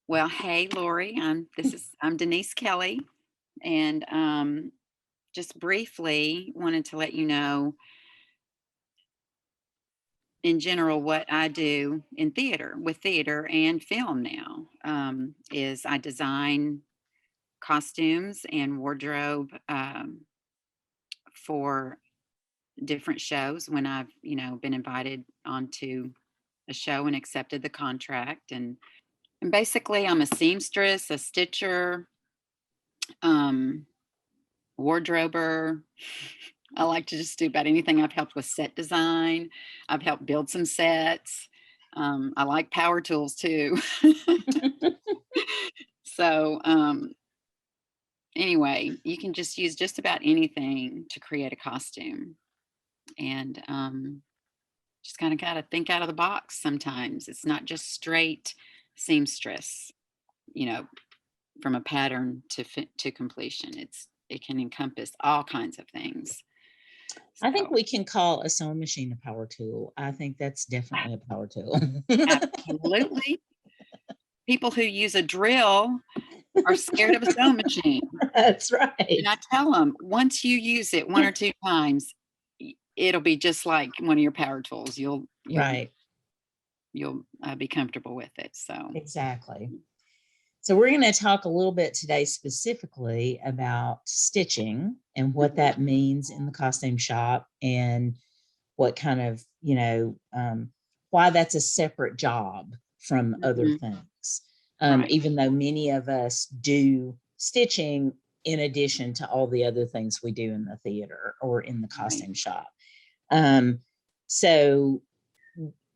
Well, hey, Lori. I'm Denese Kelley, and just briefly wanted to let you know, in general, what I do in theater with theater and film now. Is I design costumes and wardrobe for different shows when I've been invited onto a show and accepted the contract, and basically I'm a seamstress, a stitcher. Um, Wardrober. I like to just do about anything. I've helped with set design. I've helped build some sets. I like power tools too. So anyway, you can just use just about anything to create a costume, and just kind of got to think out of the box. Sometimes it's not just straight seamstress, you know, from a pattern to completion. It can encompass all kinds of things. I think So we can call a sewing machine a power tool. I think that's definitely a power tool. absolutely. People who use a drill are scared of a sewing machine. That's And right. I tell them, once you use it one or two times, it'll be just like one of your power tools. Right. You'll be comfortable with it. So Exactly. So we're going to talk a little bit today specifically about stitching and what that means in the costume shop and what kind of, why that's a separate job from other mhm, things. right. Even though many of us do stitching in addition to all the other things we do in the theater or in the Right. costume shop. Um, so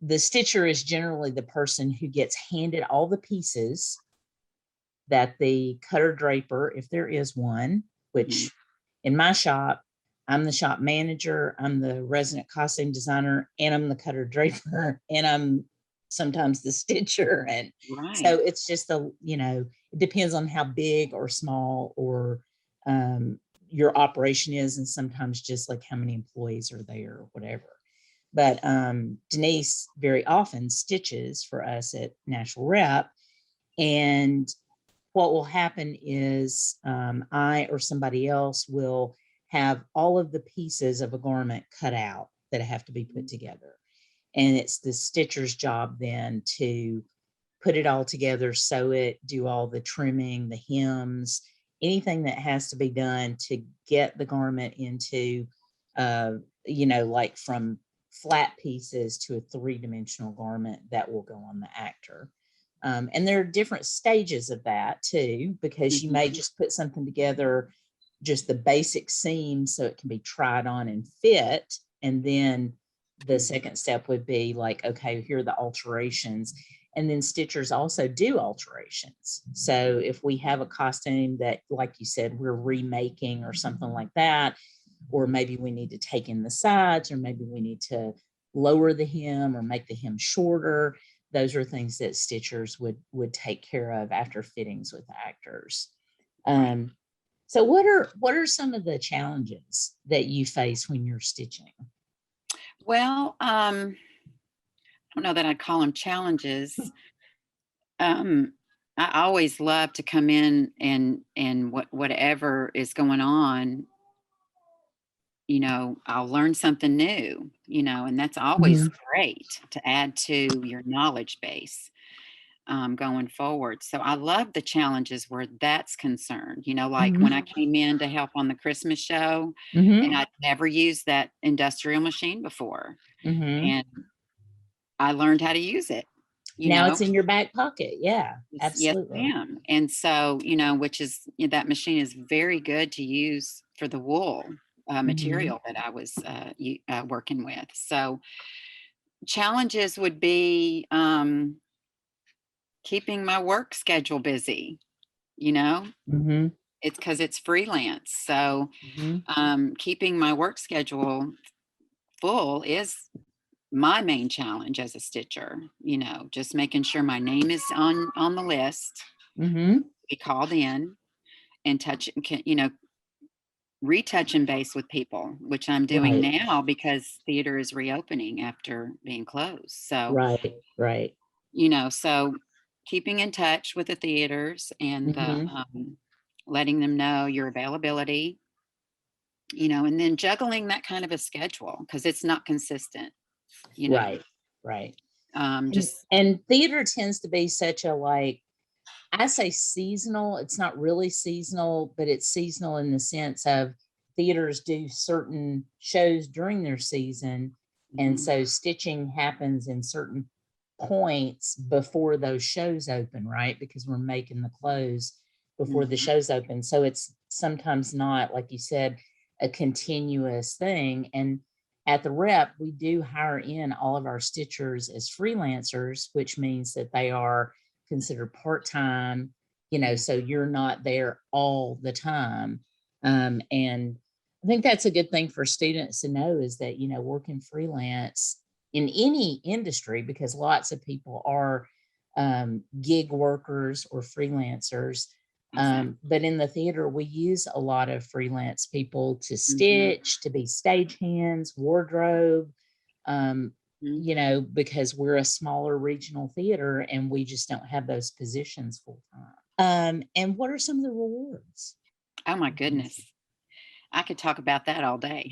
the stitcher is generally the person who gets handed all the pieces that the cutter draper, if there is one, Mhm. which in my shop, I'm the shop manager, I'm the resident costume designer, and I'm the cutter draper, and I'm sometimes the stitcher. And so Right. it's just it depends on how big or small or your operation is, and sometimes just like how many employees are there or whatever. But Denise very often stitches for us at National Rep. And what will happen is I or somebody else will have all of the pieces of a garment cut out that have to be put together. And it's the stitcher's job then to put it all together, sew it, do all the trimming, the hems, anything that has to be done to get the garment into, like from flat pieces to a three-dimensional garment that will go on the actor. And there are different stages of that too, because you may Mhm. just put something together, just the basic seam so it can be tried on and fit. And then the second step would be like, okay, here are the alterations. And then stitchers also do alterations. So if we have a costume that, like you said, we're remaking or something like that, or maybe we need to take in the sides, or maybe we need to lower the hem or make the hem shorter, those are things that stitchers would take care of after fittings with actors. Right. Um, so what are some of the challenges that you face when you're stitching? Well, I don't know that I'd call them challenges. Um, I always love to come in and whatever is going on, I'll learn something new, and that's always Mhm. great to add to your knowledge base going forward. So I love the challenges where that's concerned, like when I Mhm. came in to help on the Christmas show and Mhm. I'd never used that industrial machine before. Mhm. And I learned how to use it, you Now know. it's in your back pocket. Yeah, Yes, absolutely. ma'am. And so, which is that machine is very good to use for the wool Mhm. material that I was working with. So challenges would be keeping my work schedule busy. You know, Mhm. it's because it's freelance. So Mhm. keeping my work schedule full is my main challenge as a stitcher. Just making sure my name is on the list, Mhm. be called in and retouching base with people, which I'm doing Right. now because theater is reopening after being closed. So, Right. Right. so keeping in touch with the theaters and Mhm. letting them know your availability, and then juggling that kind of a schedule because it's not consistent, you know. Right, right. And Just and theater tends to be such a, like, I say seasonal, it's not really seasonal, but it's seasonal in the sense of theaters do certain shows during their season, and mhm, so stitching happens in certain points before those shows open, right? Because we're making the clothes before the mhm, shows open. So it's sometimes not, like you said, a continuous thing. And at the rep, we do hire in all of our stitchers as freelancers, which means that they are considered part-time, yeah, so you're not there all the time. And I think that's a good thing for students to know is that, working freelance in any industry, because lots of people are gig workers or freelancers. exactly. But in the theater, we use a lot of freelance people to Mhm, stitch, to be stagehands, wardrobe, um, mhm. because we're a smaller regional theater and we just don't have those positions full time. And what are some of the rewards? Oh my goodness. I could talk about that all day.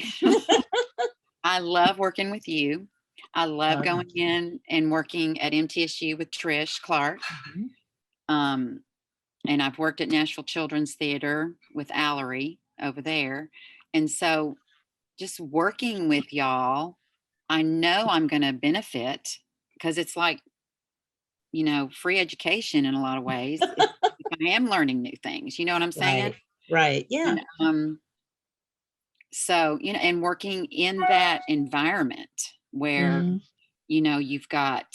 I love working with you. I love Oh, thank going you. in and working at MTSU with Trish Clark. Mhm. Um, and I've worked at Nashville Children's Theater with Allery over there. And so just working with y'all, I know I'm going to benefit because it's like, free education in a lot of ways. If I am learning new things, you know what I'm saying? Right, right. Yeah. And so, and working in that environment where, Mhm. you've got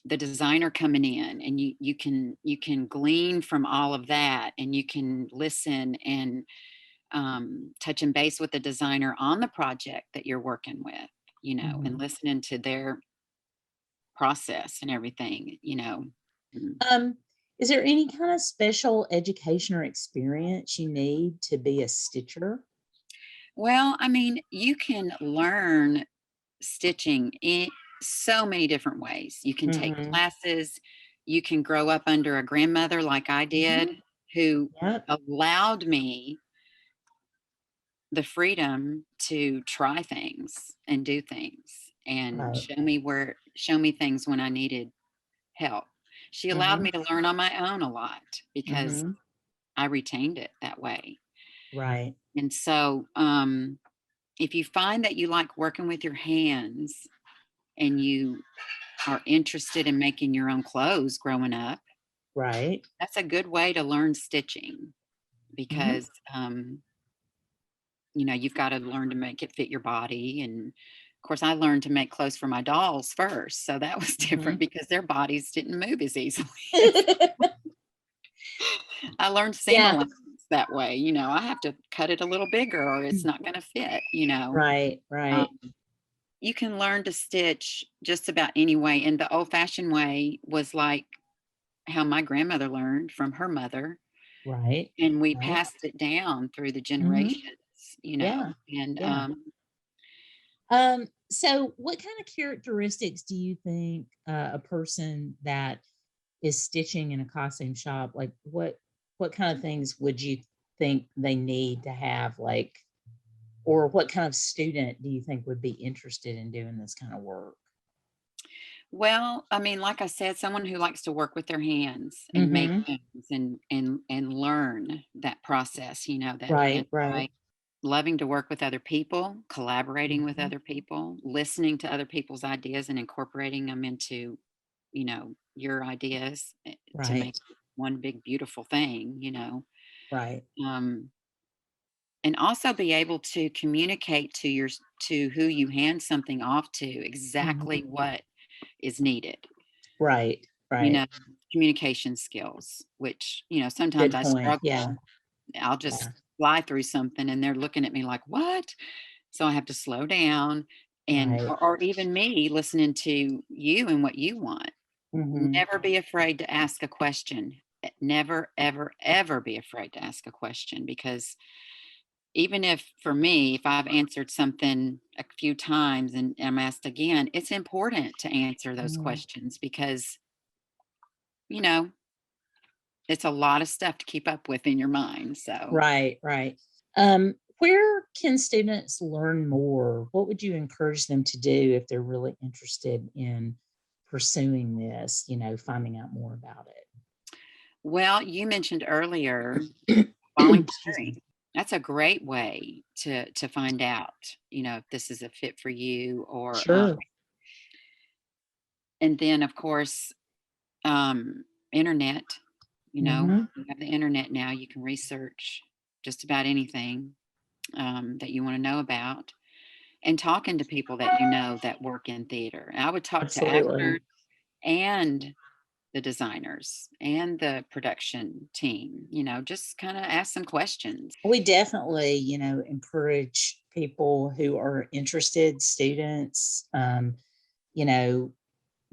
the designer coming in and you can glean from all of that and you can listen and touch and base with the designer on the project that you're working with, and Mhm. listening to their process and everything, Mm. Um, is there any kind of special education or experience you need to be a stitcher? Well, I mean, you can learn stitching in so many different ways. You can take Mhm. classes, you can grow up under a grandmother like I did, Mhm. who Yep. allowed me the freedom to try things and do things and Right. show me things when I needed help. She allowed Mhm. me to learn on my own a lot because Mhm. I retained it that way. Right. And so, if you find that you like working with your hands and you are interested in making your own clothes growing up, Right. that's a good way to learn stitching Mhm. because, you've got to learn to make it fit your body. And of course, I learned to make clothes for my dolls first. So that was different Mhm. because their bodies didn't move as easily. I learned seam Yeah. allowance that way. I have to cut it a little bigger or it's not going to fit. Right, Um, right, you can learn to stitch just about any way. And the old fashioned way was like how my grandmother learned from her mother. right, And we right. passed it down through the Mhm. generations, Yeah, and yeah. So what kind of characteristics do you think a person that is stitching in a costume shop, like what kind of things would you think they need to have, like, or what kind of student do you think would be interested in doing this kind of work? well, I mean, like I said, someone who likes to work with their hands and make Mhm. things and learn that process, that and Right, by right. loving to work with other people, collaborating with Mhm. other people, listening to other people's ideas and incorporating them into, your ideas to Right, make one big beautiful thing, right. um, and also be able to communicate to who you hand something off to exactly Mhm. what is needed, Right, you right. know, communication skills, which, sometimes Good I point. struggle. Yeah, I'll just yeah. fly through something and they're looking at me like, "What?" So I have to slow down and Right. or even me listening to you and what you want. Mhm. Never be afraid to ask a question. Never, ever, ever be afraid to ask a question because even if for me, if I've answered something a few times and I'm asked again, it's important to answer those Mhm. questions because you know, it's a lot of stuff to keep up with in your mind. So, Right, right. Where can students learn more? What would you encourage them to do if they're really interested in pursuing this, finding out more about well, you mentioned earlier it? Excuse me. volunteering. That's a great way to find out, if this is a fit for you or Sure. and then of course, internet, Hmm. you have the internet now, you can research just about anything that you want to know about and talking to people that you know that work in theater. And I would talk to actors Absolutely. and the designers and the production team, just kind of ask some questions. We definitely, encourage people who are interested, students, you know,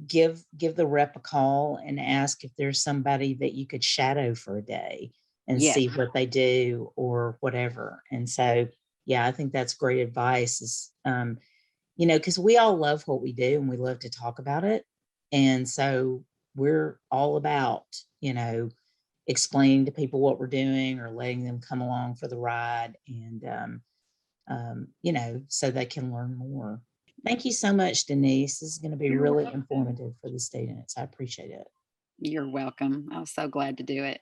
give the rep a call and ask if there's somebody that you could shadow for a day and Yes, see what they do or whatever. And so, yeah, I think that's great advice is, because we all love what we do and we love to talk about it. And so we're all about, you know, explaining to people what we're doing or letting them come along for the ride and, so they can learn more. Thank you so much, Denise. This is going to be you're really welcome. informative for the students. I appreciate it. You're welcome. I was so glad to do it.